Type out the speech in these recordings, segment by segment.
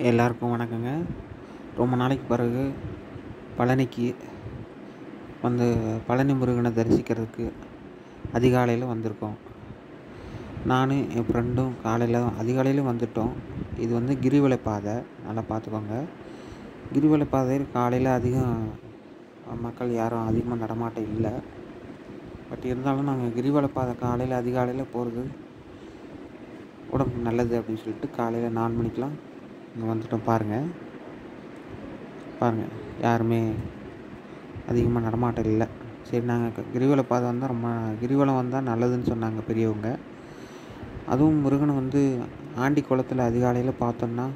எல்லாருக்கும் வணக்கங்க. ரொம்ப நாளைக்கு பிறகு பழனிக்கு வந்து பழனி முருகனை தரிசிக்கிறதுக்கு அதிகாலையில் வந்திருக்கோம். நானும் என் ஃப்ரெண்டும் அதிகாலையில் வந்துட்டோம். இது வந்து கிரிவல பாதை, நல்லா பார்த்துக்கோங்க. கிரிவல பாதையில் காலையில் அதிகம் மக்கள் யாரும் அதிகமாக நடமாட்டம் இல்லை. பட் இருந்தாலும் நாங்கள் கிரிவல பாதை காலையில் அதிகாலையில் போகிறது உடம்புக்கு நல்லது அப்படின்னு சொல்லிட்டு காலையில் 4 மணிக்கெலாம் இங்கே வந்துட்டோம். பாருங்கள் யாருமே அதிகமாக நடமாட்டம் இல்லை. சரி, நாங்கள் கிரிவல பாதை வந்தால் கிரிவலம் வந்தால் நல்லதுன்னு சொன்னாங்க பெரியவங்க. அதுவும் முருகனை வந்து ஆண்டி குளத்தில் அதிகாலையில் பார்த்தோம்னா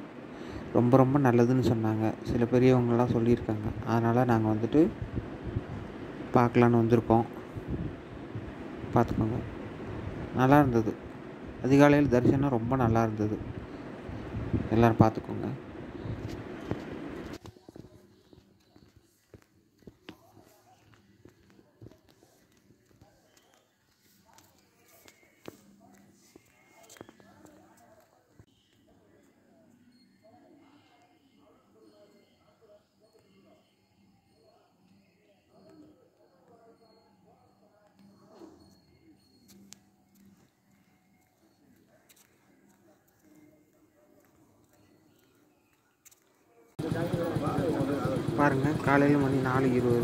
ரொம்ப ரொம்ப நல்லதுன்னு சொன்னாங்க. சில பெரியவங்களாம் சொல்லியிருக்காங்க. அதனால் நாங்கள் வந்துட்டு பார்க்கலான்னு வந்திருக்கோம். பார்த்துக்கோங்க, நல்லா இருந்தது. அதிகாலையில் தரிசனம் ரொம்ப நல்லா இருந்தது. எல்லோரும் பார்த்துக்கோங்க. பாருங்கள், காலையில் மணி 4:20.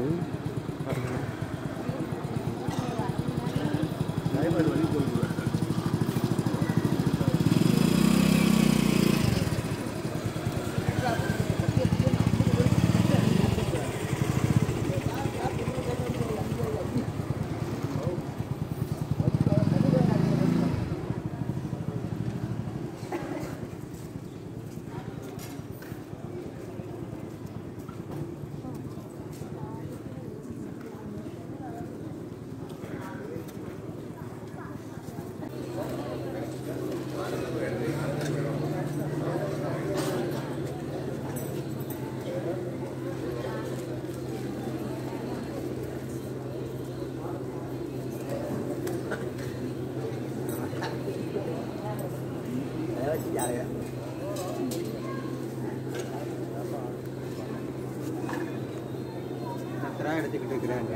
பாருங்கள், எடுத்துக்கிட்டு இருக்கிறாங்க.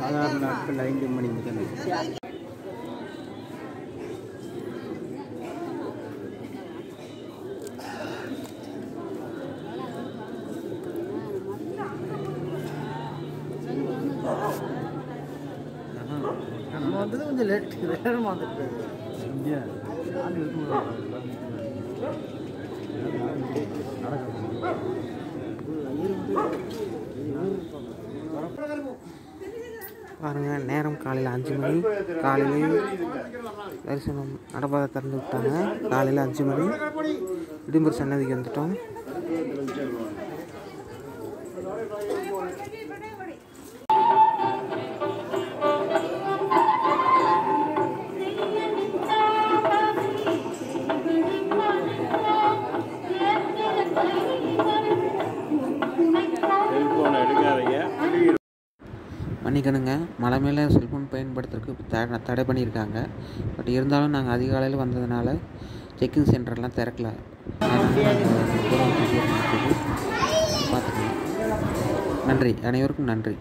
6 நாட்கள் 5 மணி முதல். நம்ம வந்தது கொஞ்சம் லேட், வேகமாக வந்துட்டு பாருங்கள். நேரம் காலையில் 5 மணி. காலையிலேயே தரிசனம் நடப்பாதை திறந்து விட்டாங்க. காலையில் 5 மணி இடும்பர் சன்னதிக்கு வந்துட்டோம். மன்னிக்கணுங்க, மலை மேலே செல்ஃபோன் பயன்படுத்துறதுக்கு தடை பண்ணியிருக்காங்க. பட் இருந்தாலும் நாங்கள் அதிகாலையில் வந்ததுனால செக்கிங் சென்டர்லாம் திறக்கல. பார்த்துக்கோங்க. நன்றி, அனைவருக்கும் நன்றி.